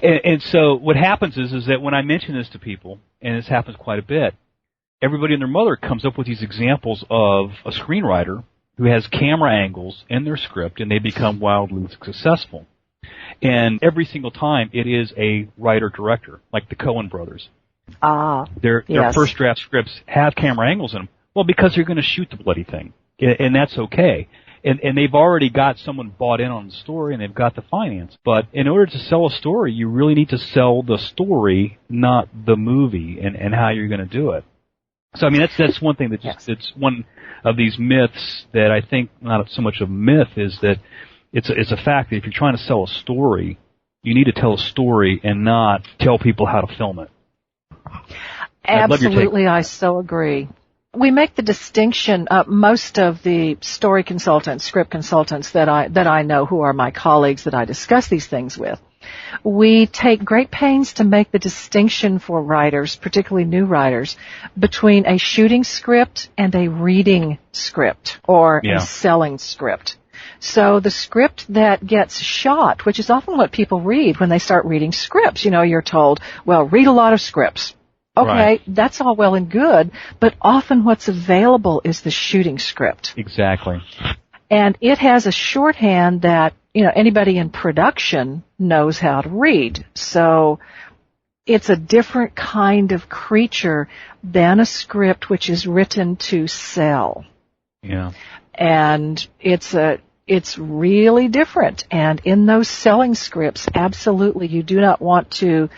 And so what happens is that when I mention this to people, and this happens quite a bit, everybody and their mother comes up with these examples of a screenwriter who has camera angles in their script, and they become wildly successful. And every single time, it is a writer-director, like the Coen brothers. Their first draft scripts have camera angles in them. Well, because they're going to shoot the bloody thing, and that's okay. And they've already got someone bought in on the story, and they've got the finance. But in order to sell a story, you really need to sell the story, not the movie, and how you're going to do it. So, I mean, that's one thing that just, it's one of these myths that I think not so much of a myth is that it's a fact that if you're trying to sell a story, you need to tell a story and not tell people how to film it. Absolutely, I so agree. We make the distinction, most of the story consultants, script consultants that I know who are my colleagues that I discuss these things with, we take great pains to make the distinction for writers, particularly new writers, between a shooting script and a reading script or a selling script. So the script that gets shot, which is often what people read when they start reading scripts, you're told, well, read a lot of scripts. Okay, that's all well and good, but often what's available is the shooting script. Exactly. And it has a shorthand that, anybody in production knows how to read. So it's a different kind of creature than a script which is written to sell. Yeah. And it's really different. And in those selling scripts, absolutely, you do not want to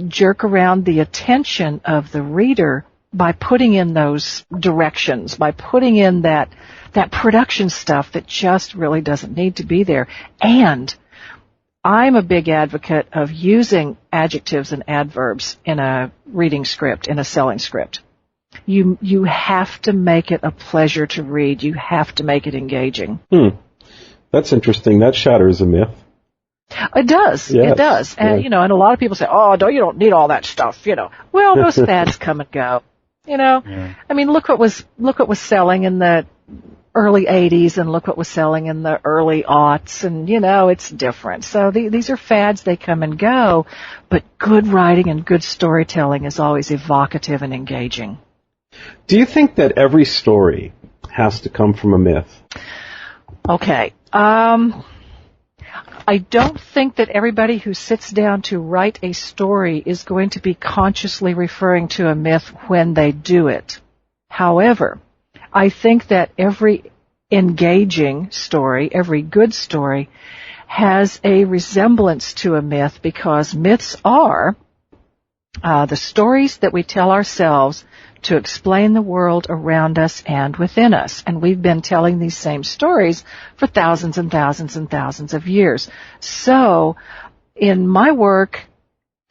jerk around the attention of the reader by putting in those directions, by putting in that production stuff that just really doesn't need to be there. And I'm a big advocate of using adjectives and adverbs in a reading script, in a selling script. You have to make it a pleasure to read. You have to make it engaging. That's interesting. That shatters a myth. It does. Yes. It does. And, and a lot of people say, you don't need all that stuff, Well, those fads come and go, Yeah. I mean, look what was selling in the early 80s and look what was selling in the early aughts, and, it's different. So these are fads, they come and go, but good writing and good storytelling is always evocative and engaging. Do you think that every story has to come from a myth? Okay. I don't think that everybody who sits down to write a story is going to be consciously referring to a myth when they do it. However, I think that every engaging story, every good story, has a resemblance to a myth because myths are the stories that we tell ourselves to explain the world around us and within us. And we've been telling these same stories for thousands and thousands and thousands of years. So, in my work,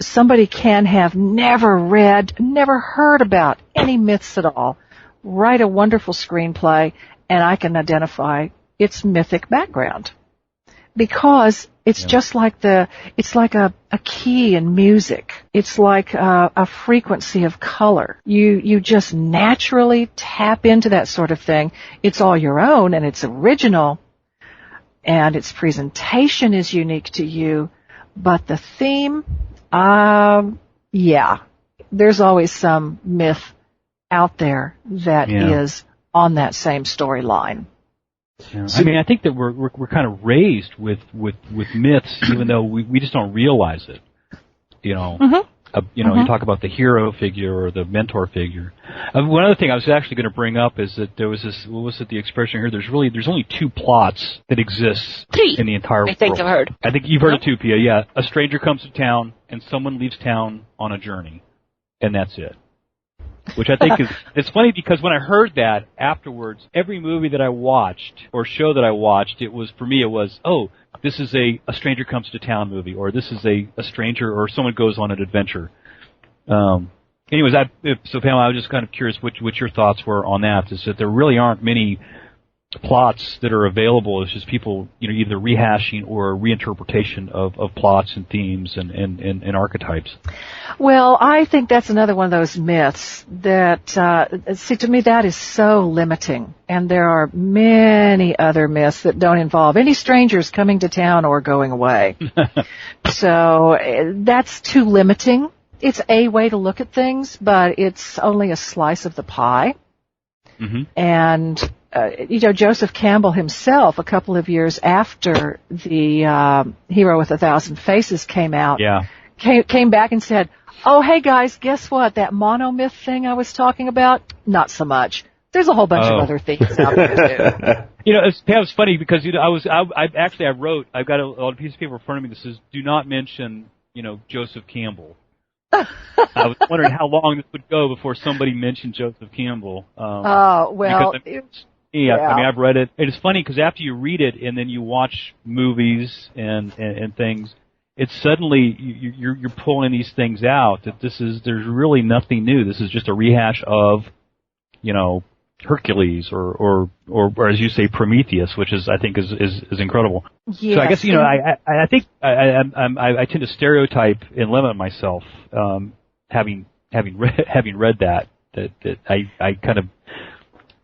somebody can have never read, never heard about any myths at all, write a wonderful screenplay, and I can identify its mythic background. Because it's just like it's like a key in music. It's like a frequency of color. You just naturally tap into that sort of thing. It's all your own and it's original and its presentation is unique to you. But the theme, there's always some myth out there that is on that same storyline. Yeah. I mean, I think that we're kind of raised with myths, even though we just don't realize it. You talk about the hero figure or the mentor figure. One other thing I was actually going to bring up is that there was this. What was it? The expression here? There's only two plots that exist in the entire world. I think I've heard. I think you've heard it too, Pia. Yeah, a stranger comes to town and someone leaves town on a journey, and that's it. Which I think it's funny because when I heard that afterwards, every movie that I watched or show that I watched, it was this is a stranger comes to town movie, or this is a stranger or someone goes on an adventure. So Pamela, I was just kind of curious what your thoughts were on that. Is that there really aren't many plots that are available. It's just people, either rehashing or reinterpretation of plots and themes and archetypes. Well, I think that's another one of those myths that, to me, that is so limiting. And there are many other myths that don't involve any strangers coming to town or going away. So that's too limiting. It's a way to look at things, but it's only a slice of the pie. Mm-hmm. And, Joseph Campbell himself, a couple of years after the Hero with 1,000 Faces came out, came back and said, "Oh, hey guys, guess what? That monomyth thing I was talking about? Not so much. There's a whole bunch of other things out there too." It's funny because I've got a piece of paper in front of me that says, "Do not mention, Joseph Campbell." I was wondering how long this would go before somebody mentioned Joseph Campbell. I've read it. It's funny because after you read it and then you watch movies and things, it's suddenly you're pulling these things out that there's really nothing new. This is just a rehash of, Hercules or as you say, Prometheus, which I think is incredible. Yes. So I guess I think I tend to stereotype and limit myself, having read that I kind of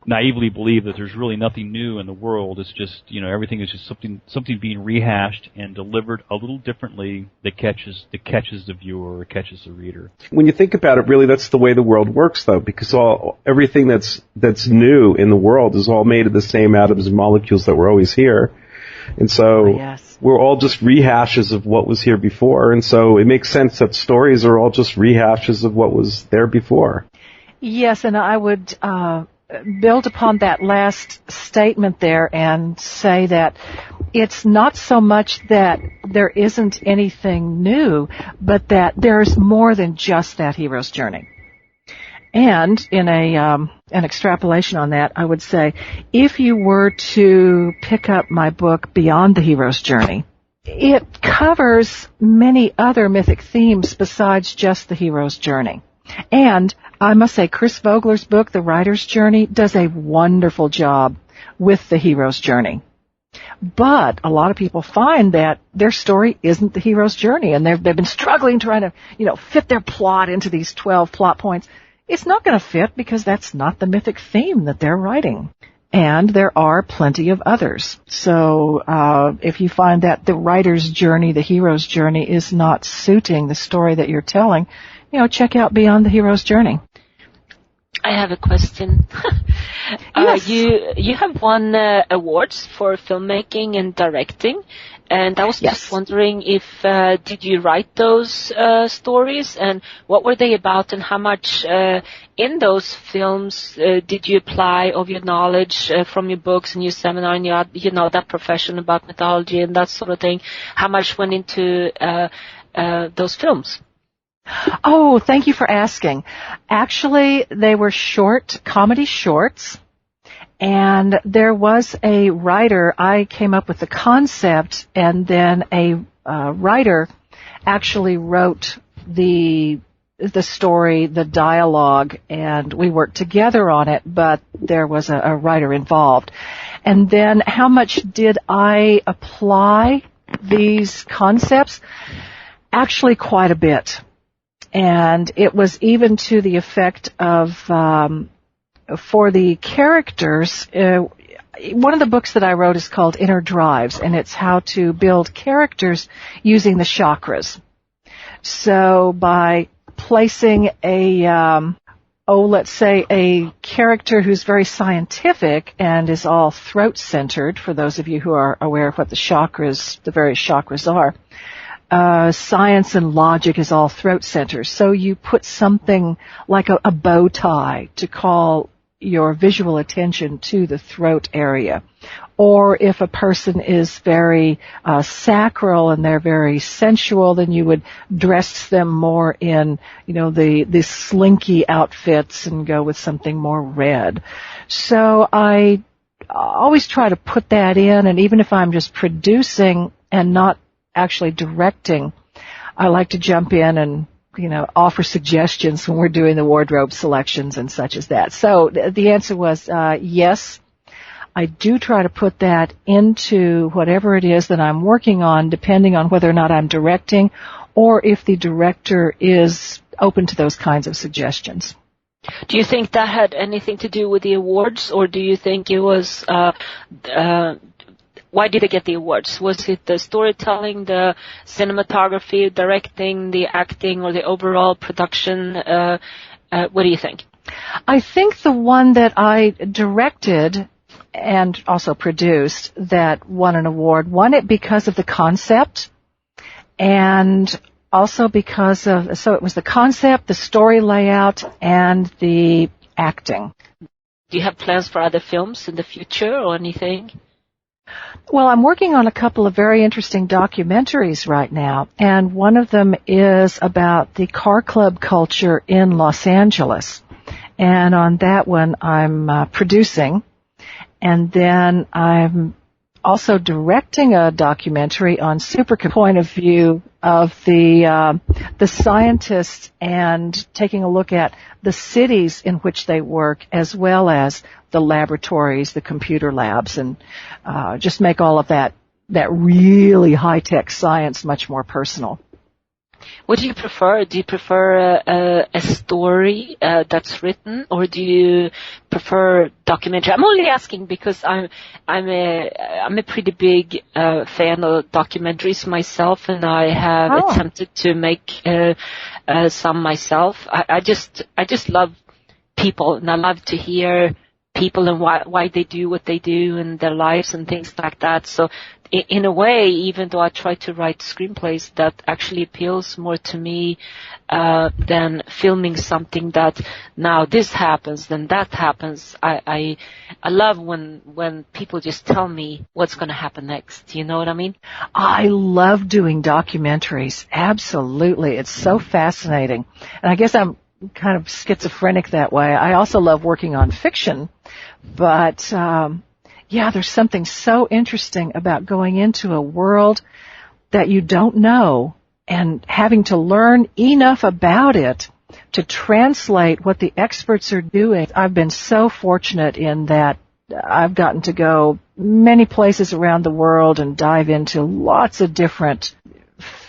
naively believe that there's really nothing new in the world. It's just, everything is just something being rehashed and delivered a little differently that catches the viewer or catches the reader. When you think about it, really that's the way the world works though, because everything that's new in the world is all made of the same atoms and molecules that were always here. And so we're all just rehashes of what was here before, and so it makes sense that stories are all just rehashes of what was there before. Yes, and I would build upon that last statement there and say that it's not so much that there isn't anything new, but that there's more than just that hero's journey. And in an extrapolation on that, I would say, if you were to pick up my book, Beyond the Hero's Journey, it covers many other mythic themes besides just the hero's journey. And I must say, Chris Vogler's book, The Writer's Journey, does a wonderful job with the hero's journey. But a lot of people find that their story isn't the hero's journey, and they've been struggling trying to, fit their plot into these 12 plot points. It's not going to fit because that's not the mythic theme that they're writing. And there are plenty of others. So if you find that the writer's journey, the hero's journey, is not suiting the story that you're telling, check out Beyond the Hero's Journey. I have a question. Yes. You have won awards for filmmaking and directing, and I was just wondering if did you write those stories, and what were they about, and how much in those films did you apply of your knowledge from your books and your seminar and your that profession about mythology and that sort of thing? How much went into those films? Oh, thank you for asking. Actually, they were comedy shorts, and there was a writer. I came up with the concept, and then a writer actually wrote the story, the dialogue, and we worked together on it, but there was a writer involved. And then how much did I apply these concepts? Actually, quite a bit. And it was even to the effect of, for the characters, one of the books that I wrote is called Inner Drives, and it's how to build characters using the chakras. So by placing let's say a character who's very scientific and is all throat-centered, for those of you who are aware of what the various chakras are, science and logic is all throat center. So you put something like a bow tie to call your visual attention to the throat area. Or if a person is very sacral and they're very sensual, then you would dress them more in, the slinky outfits and go with something more red. So I always try to put that in, and even if I'm just producing and not actually directing, I like to jump in and, offer suggestions when we're doing the wardrobe selections and such as that. So the answer was yes. I do try to put that into whatever it is that I'm working on, depending on whether or not I'm directing or if the director is open to those kinds of suggestions. Do you think that had anything to do with the awards, or do you think it was, why did they get the awards? Was it the storytelling, the cinematography, directing, the acting, or the overall production? What do you think? I think the one that I directed and also produced that won an award won it because of the concept, and also because of, so it was the concept, the story layout, and the acting. Do you have plans for other films in the future or anything? Well, I'm working on a couple of very interesting documentaries right now, and one of them is about the car club culture in Los Angeles. And on that one, I'm producing. And then I'm also directing a documentary on supercomputer point of view of the scientists and taking a look at the cities in which they work as well as the laboratories, the computer labs, and just make all of that really high-tech science much more personal. What do you prefer? Do you prefer a story that's written, or do you prefer documentary? I'm only asking because I'm a pretty big fan of documentaries myself, and I have attempted to make some myself. I just love people, and I love to hear people and why they do what they do and their lives and things like that. So in a way, even though I try to write screenplays, that actually appeals more to me than filming something that now this happens, then that happens. I love when people just tell me what's going to happen next. You know what I mean? I love doing documentaries. Absolutely. It's so fascinating. And I guess I'm kind of schizophrenic that way. I also love working on fiction, but yeah, there's something so interesting about going into a world that you don't know and having to learn enough about it to translate what the experts are doing. I've been so fortunate in that I've gotten to go many places around the world and dive into lots of different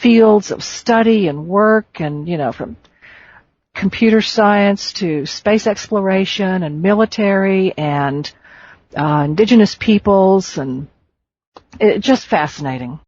fields of study and work, and, you know, from computer science to space exploration and military and indigenous peoples, and it's just fascinating.